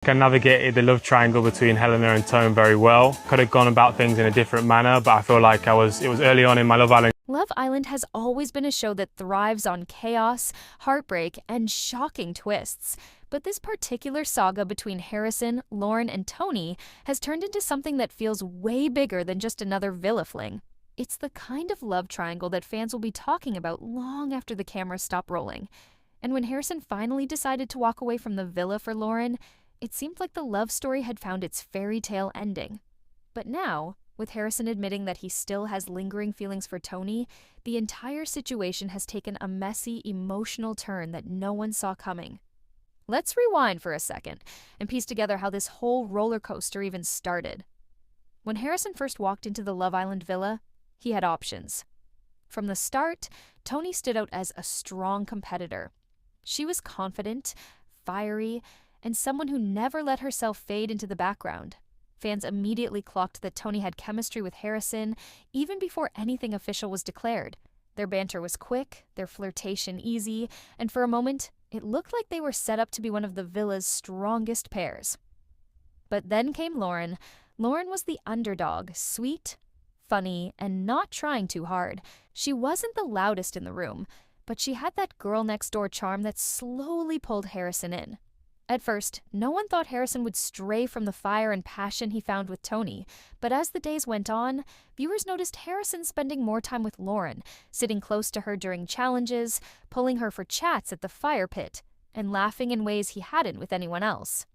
I navigated the love triangle between Helena and Tone very well. Could have gone about things in a different manner, but I feel like it was early on in my Love Island. Love Island has always been a show that thrives on chaos, heartbreak, and shocking twists. But this particular saga between Harrison, Lauren, and Toni has turned into something that feels way bigger than just another villa fling. It's the kind of love triangle that fans will be talking about long after the cameras stop rolling. And when Harrison finally decided to walk away from the villa for Lauren, it seemed like the love story had found its fairy tale ending. But now, with Harrison admitting that he still has lingering feelings for Toni, the entire situation has taken a messy, emotional turn that no one saw coming. Let's rewind for a second and piece together how this whole roller coaster even started. When Harrison first walked into the Love Island villa, he had options. From the start, Toni stood out as a strong competitor. She was confident, fiery, and someone who never let herself fade into the background. Fans immediately clocked that Toni had chemistry with Harrison even before anything official was declared. Their banter was quick, their flirtation easy, and for a moment, it looked like they were set up to be one of the villa's strongest pairs. But then came Lauren. Lauren was the underdog, sweet, funny, and not trying too hard. She wasn't the loudest in the room, but she had that girl-next-door charm that slowly pulled Harrison in. At first, no one thought Harrison would stray from the fire and passion he found with Toni, but as the days went on, viewers noticed Harrison spending more time with Lauren, sitting close to her during challenges, pulling her for chats at the fire pit, and laughing in ways he hadn't with anyone else.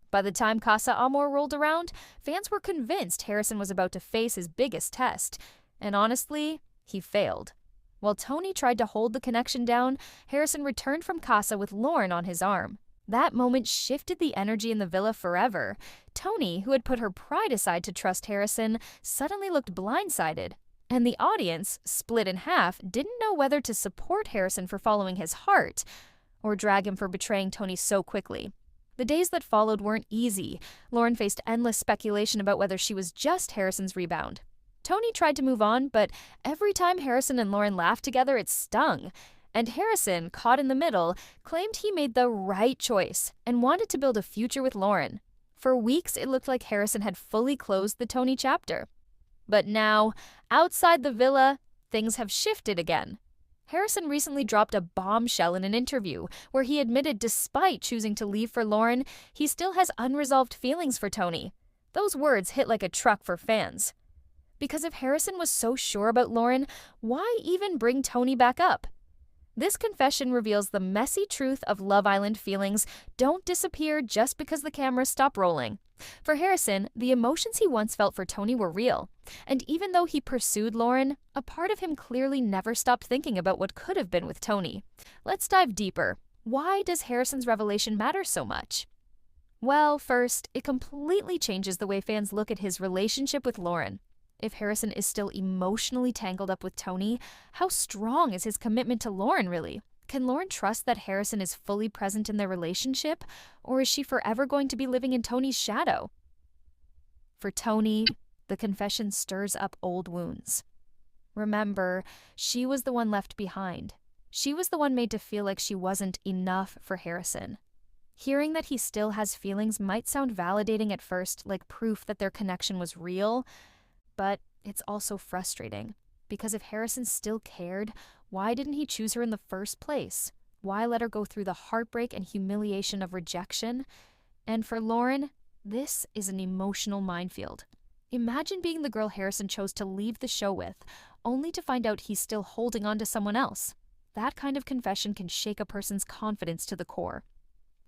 By the time Casa Amor rolled around, fans were convinced Harrison was about to face his biggest test, and honestly, he failed. While Toni tried to hold the connection down, Harrison returned from Casa with Lauren on his arm. That moment shifted the energy in the villa forever. Toni, who had put her pride aside to trust Harrison, suddenly looked blindsided. And the audience, split in half, didn't know whether to support Harrison for following his heart or drag him for betraying Toni so quickly. The days that followed weren't easy. Lauren faced endless speculation about whether she was just Harrison's rebound. Toni tried to move on, but every time Harrison and Lauren laughed together, it stung. And Harrison, caught in the middle, claimed he made the right choice and wanted to build a future with Lauren. For weeks, it looked like Harrison had fully closed the Toni chapter. But now, outside the villa, things have shifted again. Harrison recently dropped a bombshell in an interview where he admitted despite choosing to leave for Lauren, he still has unresolved feelings for Toni. Those words hit like a truck for fans. Because if Harrison was so sure about Lauren, why even bring Toni back up? This confession reveals the messy truth of Love Island feelings don't disappear just because the cameras stop rolling. For Harrison, the emotions he once felt for Toni were real. And even though he pursued Lauren, a part of him clearly never stopped thinking about what could have been with Toni. Let's dive deeper. Why does Harrison's revelation matter so much? Well, first, it completely changes the way fans look at his relationship with Lauren. If Harrison is still emotionally tangled up with Toni, how strong is his commitment to Lauren really? Can Lauren trust that Harrison is fully present in their relationship, or is she forever going to be living in Toni's shadow? For Toni, the confession stirs up old wounds. Remember, she was the one left behind. She was the one made to feel like she wasn't enough for Harrison. Hearing that he still has feelings might sound validating at first, like proof that their connection was real, but it's also frustrating, because if Harrison still cared, why didn't he choose her in the first place? Why let her go through the heartbreak and humiliation of rejection? And for Lauren, this is an emotional minefield. Imagine being the girl Harrison chose to leave the show with, only to find out he's still holding on to someone else. That kind of confession can shake a person's confidence to the core.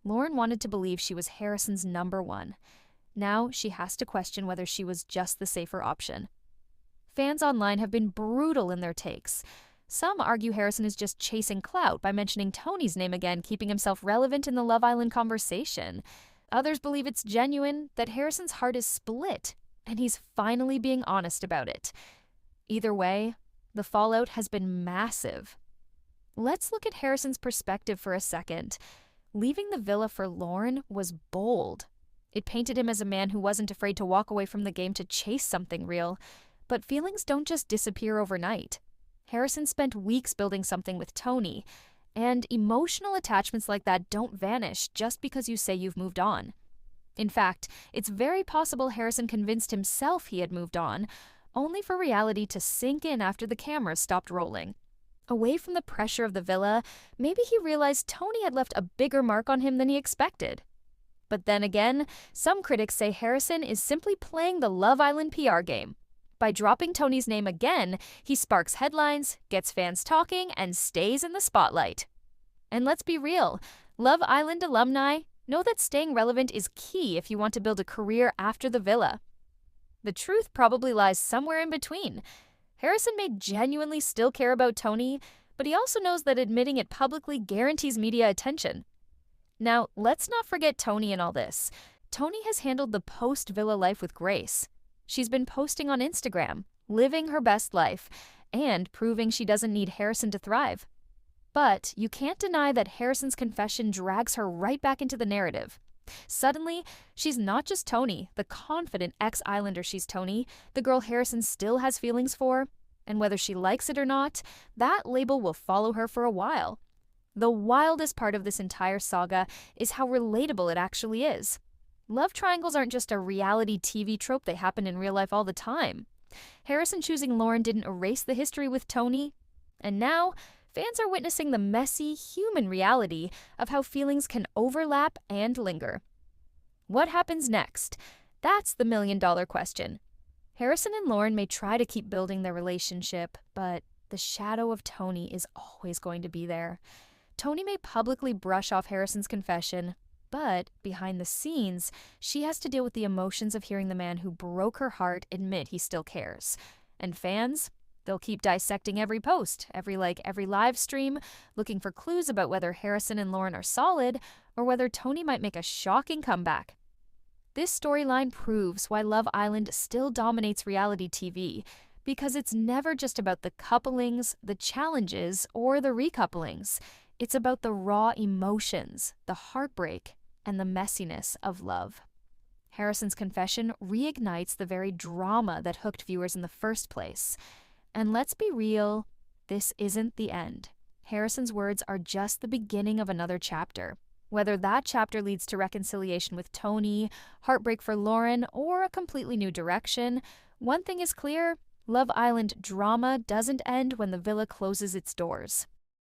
Lauren wanted to believe she was Harrison's number one. Now she has to question whether she was just the safer option. Fans online have been brutal in their takes. Some argue Harrison is just chasing clout by mentioning Toni's name again, keeping himself relevant in the Love Island conversation. Others believe it's genuine, that Harrison's heart is split, and he's finally being honest about it. Either way, the fallout has been massive. Let's look at Harrison's perspective for a second. Leaving the villa for Lauren was bold. It painted him as a man who wasn't afraid to walk away from the game to chase something real. But feelings don't just disappear overnight. Harrison spent weeks building something with Toni, and emotional attachments like that don't vanish just because you say you've moved on. In fact, it's very possible Harrison convinced himself he had moved on, only for reality to sink in after the cameras stopped rolling. Away from the pressure of the villa, maybe he realized Toni had left a bigger mark on him than he expected. But then again, some critics say Harrison is simply playing the Love Island PR game. By dropping Toni's name again, he sparks headlines, gets fans talking, and stays in the spotlight. And let's be real, Love Island alumni know that staying relevant is key if you want to build a career after the villa. The truth probably lies somewhere in between. Harrison may genuinely still care about Toni, but he also knows that admitting it publicly guarantees media attention. Now, let's not forget Toni in all this. Toni has handled the post-villa life with grace. She's been posting on Instagram, living her best life, and proving she doesn't need Harrison to thrive. But you can't deny that Harrison's confession drags her right back into the narrative. Suddenly, she's not just Toni, the confident ex-Islander she's Toni, the girl Harrison still has feelings for, and whether she likes it or not, that label will follow her for a while. The wildest part of this entire saga is how relatable it actually is. Love triangles aren't just a reality TV trope, they happen in real life all the time. Harrison choosing Lauren didn't erase the history with Toni, and now fans are witnessing the messy, human reality of how feelings can overlap and linger. What happens next? That's the million-dollar question. Harrison and Lauren may try to keep building their relationship, but the shadow of Toni is always going to be there. Toni may publicly brush off Harrison's confession, but behind the scenes, she has to deal with the emotions of hearing the man who broke her heart admit he still cares. And fans? They'll keep dissecting every post, every live stream, looking for clues about whether Harrison and Lauren are solid or whether Toni might make a shocking comeback. This storyline proves why Love Island still dominates reality TV, because it's never just about the couplings, the challenges, or the recouplings. It's about the raw emotions, the heartbreak, and the messiness of love. Harrison's confession reignites the very drama that hooked viewers in the first place. And let's be real, this isn't the end. Harrison's words are just the beginning of another chapter. Whether that chapter leads to reconciliation with Toni, heartbreak for Lauren, or a completely new direction, one thing is clear: Love Island drama doesn't end when the villa closes its doors.